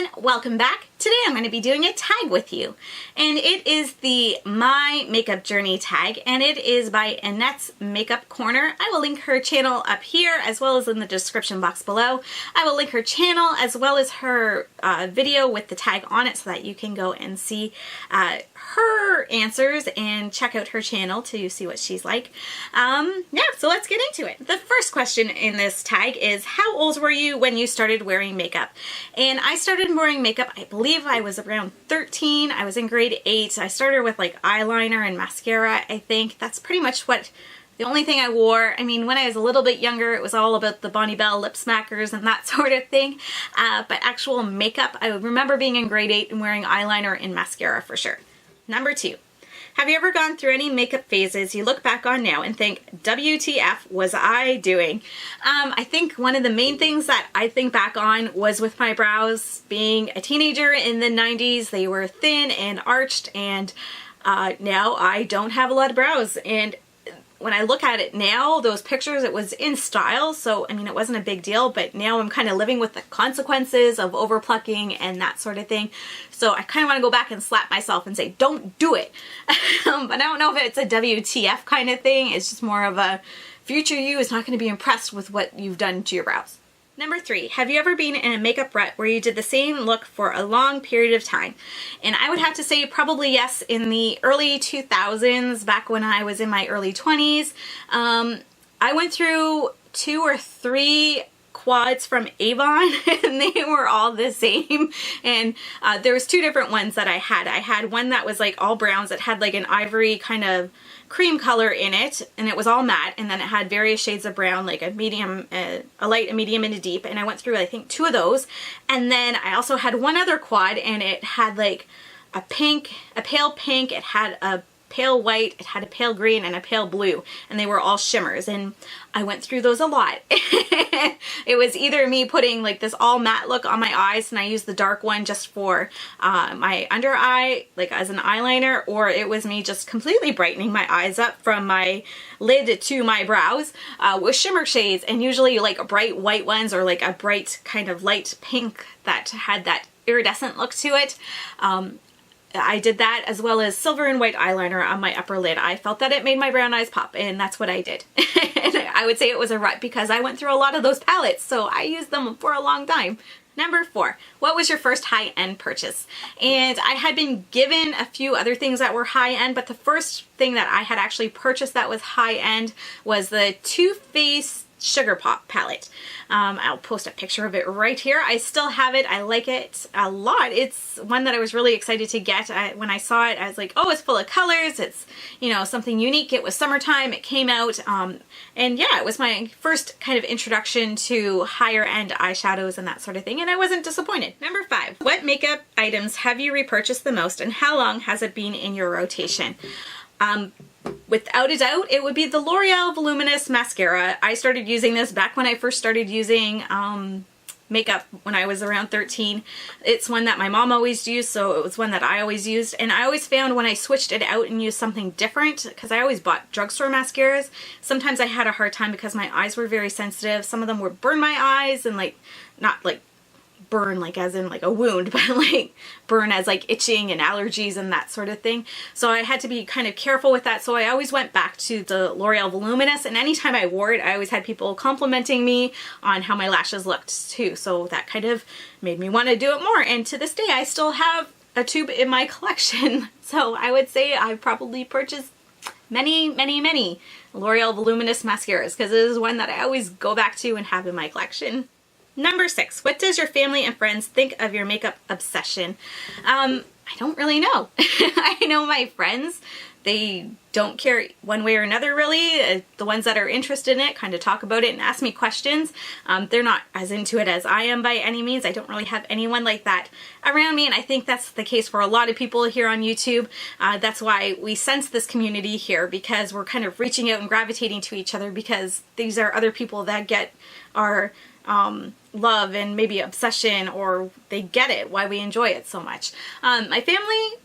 everyone, welcome back. Today I'm going to be doing a tag with you, and it is the My Makeup Journey tag, and it is by Annette's Makeup Corner. I will link her channel up here as well as in the description box below. I will link her channel as well as her video with the tag on it so that you can go and see her answers and check out her channel to see what she's like. Yeah, so let's get into it. The first question in this tag is, how old were you when you started wearing makeup? And I started wearing makeup, I believe I was around 13. I was in grade 8. I started with like eyeliner and mascara, I think. That's pretty much the only thing I wore. I mean, when I was a little bit younger, it was all about the Bonnie Bell lip smackers and that sort of thing. But actual makeup, I remember being in grade 8 and wearing eyeliner and mascara for sure. Number 2. Have you ever gone through any makeup phases you look back on now and think, WTF was I doing? I think one of the main things that I think back on was with my brows. Being a teenager in the 90s, they were thin and arched, and now I don't have a lot of brows. And when I look at it now, those pictures, it was in style, so I mean it wasn't a big deal, but now I'm kind of living with the consequences of over plucking and that sort of thing. So I kind of want to go back and slap myself and say, don't do it. But I don't know if it's a WTF kind of thing. It's just more of a future you is not going to be impressed with what you've done to your brows. Number 3, have you ever been in a makeup rut where you did the same look for a long period of time? And I would have to say probably yes. In the early 2000s, back when I was in my early 20s, I went through 2 or 3 quads from Avon and they were all the same. And there was 2 different ones that I had. I had one that was like all browns that had like an ivory kind of cream color in it, and it was all matte, and then it had various shades of brown, like a medium, a light, a medium, and a deep, and I went through I think 2 of those. And then I also had one other quad, and it had like a pink, a pale pink, it had a pale white, it had a pale green, and a pale blue, and they were all shimmers, and I went through those a lot. It was either me putting like this all matte look on my eyes, and I used the dark one just for my under eye, like as an eyeliner, or it was me just completely brightening my eyes up from my lid to my brows with shimmer shades, and usually like bright white ones or like a bright kind of light pink that had that iridescent look to it. I did that as well as silver and white eyeliner on my upper lid. I felt that it made my brown eyes pop, and that's what I did. And I would say it was a rut because I went through a lot of those palettes, so I used them for a long time. Number 4, what was your first high-end purchase? And I had been given a few other things that were high-end, but the first thing that I had actually purchased that was high-end was the Too Faced Sugar Pop palette. I'll post a picture of it right here. I still have it. I like it a lot. It's one that I was really excited to get. When I saw it, I was like, oh, it's full of colors. It's, you know, something unique. It was summertime. It came out. And yeah, it was my first kind of introduction to higher end eyeshadows and that sort of thing. And I wasn't disappointed. Number 5, what makeup items have you repurchased the most, and how long has it been in your rotation? Without a doubt, it would be the L'Oreal Voluminous Mascara. I started using this back when I first started using makeup when I was around 13. It's one that my mom always used, so it was one that I always used. And I always found when I switched it out and used something different, because I always bought drugstore mascaras, sometimes I had a hard time because my eyes were very sensitive. Some of them would burn my eyes, and like, not like burn like as in like a wound, but like burn as like itching and allergies and that sort of thing. So I had to be kind of careful with that. So I always went back to the L'Oreal Voluminous, and anytime I wore it, I always had people complimenting me on how my lashes looked too. So that kind of made me want to do it more. And to this day, I still have a tube in my collection. So I would say I've probably purchased many L'Oreal Voluminous mascaras, because it is one that I always go back to and have in my collection. Number 6, what does your family and friends think of your makeup obsession? I don't really know. I know my friends, they don't care one way or another really. The ones that are interested in it kind of talk about it and ask me questions. They're not as into it as I am by any means. I don't really have anyone like that around me, and I think that's the case for a lot of people here on YouTube. That's why we sense this community here, because we're kind of reaching out and gravitating to each other, because these are other people that get our love and maybe obsession, or they get it, why we enjoy it so much. My family,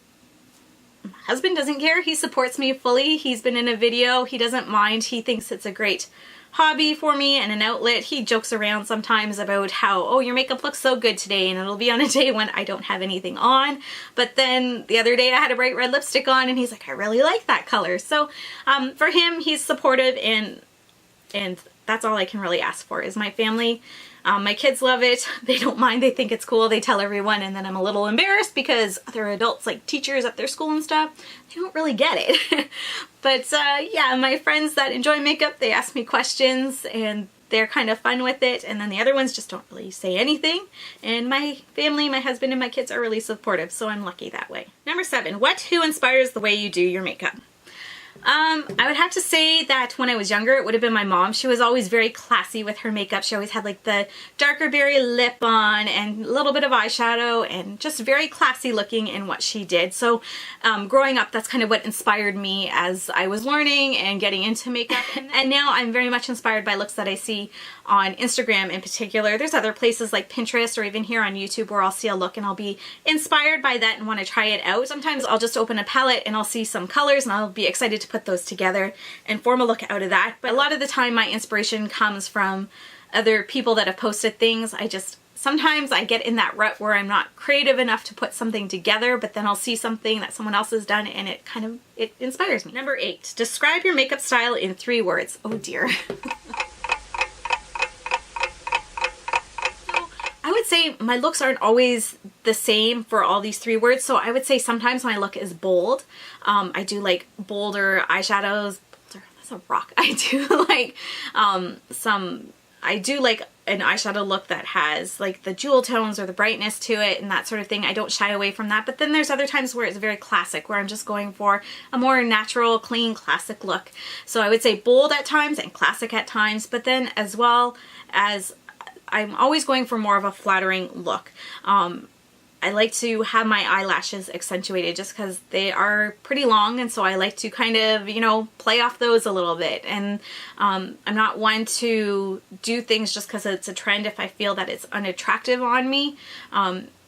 my husband doesn't care. He supports me fully. He's been in a video. He doesn't mind. He thinks it's a great hobby for me and an outlet. He jokes around sometimes about how, oh, your makeup looks so good today, and it'll be on a day when I don't have anything on. But then the other day I had a bright red lipstick on and he's like, I really like that color. So for him, he's supportive, and that's all I can really ask for is my family. My kids love it. They don't mind. They think it's cool. They tell everyone, and then I'm a little embarrassed because other adults, like teachers at their school and stuff, they don't really get it. But yeah, my friends that enjoy makeup, they ask me questions and they're kind of fun with it. And then the other ones just don't really say anything. And my family, my husband and my kids are really supportive, so I'm lucky that way. Number 7, who inspires the way you do your makeup? I would have to say that when I was younger, it would have been my mom. She was always very classy with her makeup. She always had like the darker berry lip on and a little bit of eyeshadow, and just very classy looking in what she did. So growing up, that's kind of what inspired me as I was learning and getting into makeup. And now I'm very much inspired by looks that I see on Instagram in particular. There's other places like Pinterest or even here on YouTube where I'll see a look and I'll be inspired by that and want to try it out. Sometimes I'll just open a palette and I'll see some colors and I'll be excited to put those together and form a look out of that. But a lot of the time my inspiration comes from other people that have posted things. Sometimes I get in that rut where I'm not creative enough to put something together, but then I'll see something that someone else has done and it inspires me. Number 8, describe your makeup style in 3 words. Oh dear. I would say my looks aren't always the same for all these 3 words. So I would say sometimes my look is bold. I do like bolder eyeshadows. That's a rock. I do like an eyeshadow look that has like the jewel tones or the brightness to it and that sort of thing. I don't shy away from that. But then there's other times where it's very classic, where I'm just going for a more natural, clean, classic look. So I would say bold at times and classic at times, but then as well as I'm always going for more of a flattering look. I like to have my eyelashes accentuated just because they are pretty long, and so I like to kind of, you know, play off those a little bit. And I'm not one to do things just because it's a trend if I feel that it's unattractive on me.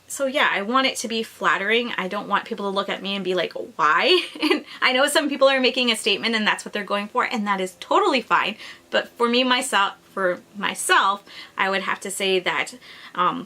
So yeah, I want it to be flattering. I don't want people to look at me and be like, why? And I know some people are making a statement and that's what they're going for, and that is totally fine. But for myself, I would have to say that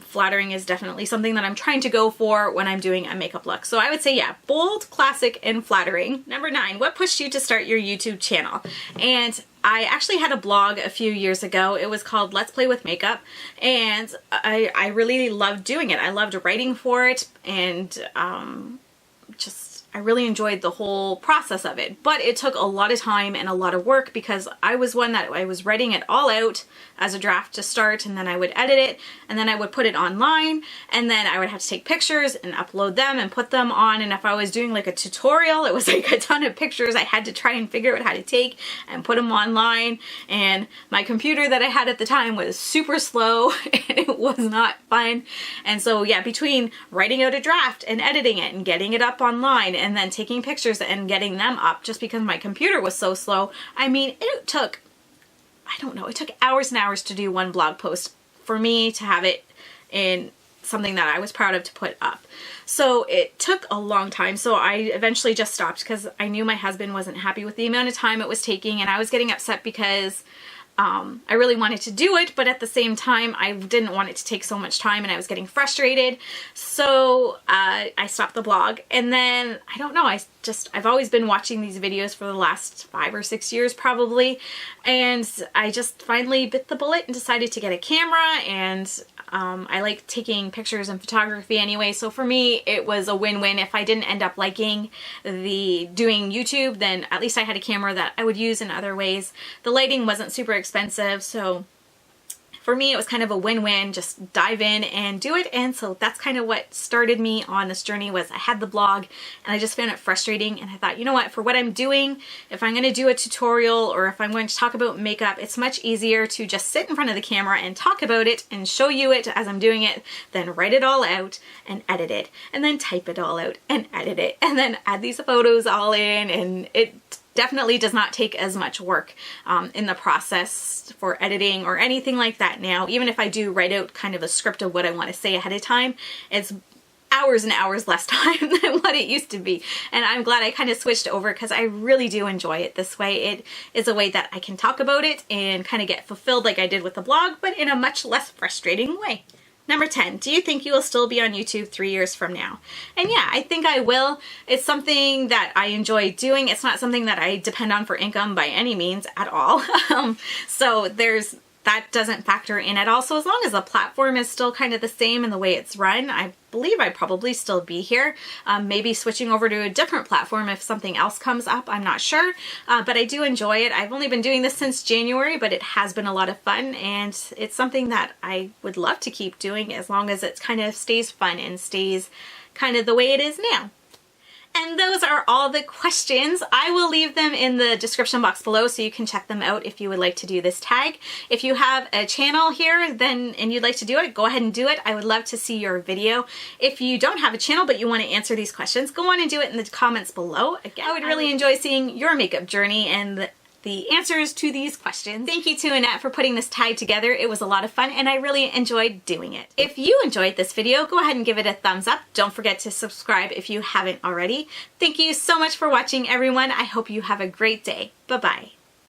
flattering is definitely something that I'm trying to go for when I'm doing a makeup look. So I would say, yeah, bold, classic, and flattering. Number 9, what pushed you to start your YouTube channel? And I actually had a blog a few years ago. It was called Let's Play with Makeup, and I really loved doing it. I loved writing for it, and I really enjoyed the whole process of it. But it took a lot of time and a lot of work because I was one that I was writing it all out as a draft to start, and then I would edit it, and then I would put it online, and then I would have to take pictures and upload them and put them on. And if I was doing like a tutorial, it was like a ton of pictures I had to try and figure out how to take and put them online. And my computer that I had at the time was super slow and it was not fun. And so yeah, between writing out a draft and editing it and getting it up online and then taking pictures and getting them up, just because my computer was so slow, I mean, it took, I don't know, it took hours and hours to do one blog post for me to have it in something that I was proud of to put up. So it took a long time. So I eventually just stopped because I knew my husband wasn't happy with the amount of time it was taking, and I was getting upset because I really wanted to do it, but at the same time I didn't want it to take so much time and I was getting frustrated. So I stopped the blog, and then I don't know, I've always been watching these videos for the last 5 or 6 years probably, and I just finally bit the bullet and decided to get a camera. And I like taking pictures and photography anyway, so for me it was a win-win. If I didn't end up liking doing YouTube, then at least I had a camera that I would use in other ways. The lighting wasn't super expensive, so for me it was kind of a win-win. Just dive in and do it. And so that's kind of what started me on this journey. Was I had the blog and I just found it frustrating, and I thought, you know what, for what I'm doing, if I'm going to do a tutorial or if I'm going to talk about makeup, it's much easier to just sit in front of the camera and talk about it and show you it as I'm doing it, than write it all out and edit it and then type it all out and edit it and then add these photos all in. And it definitely does not take as much work in the process for editing or anything like that now. Even if I do write out kind of a script of what I want to say ahead of time, it's hours and hours less time than what it used to be. And I'm glad I kind of switched over because I really do enjoy it this way. It is a way that I can talk about it and kind of get fulfilled like I did with the blog, but in a much less frustrating way. Number 10, do you think you will still be on YouTube 3 years from now? And yeah, I think I will. It's something that I enjoy doing. It's not something that I depend on for income by any means at all. So that doesn't factor in at all. So as long as the platform is still kind of the same in the way it's run, I believe I'd probably still be here. Maybe switching over to a different platform if something else comes up, I'm not sure. But I do enjoy it. I've only been doing this since January, but it has been a lot of fun, and it's something that I would love to keep doing as long as it kind of stays fun and stays kind of the way it is now. And those are all the questions. I will leave them in the description box below so you can check them out if you would like to do this tag. If you have a channel here and you'd like to do it, go ahead and do it. I would love to see your video. If you don't have a channel but you want to answer these questions, go on and do it in the comments below. Again, I would really enjoy seeing your makeup journey and the answers to these questions. Thank you to Annette for putting this tag together. It was a lot of fun and I really enjoyed doing it. If you enjoyed this video, go ahead and give it a thumbs up. Don't forget to subscribe if you haven't already. Thank you so much for watching, everyone. I hope you have a great day. Bye-bye.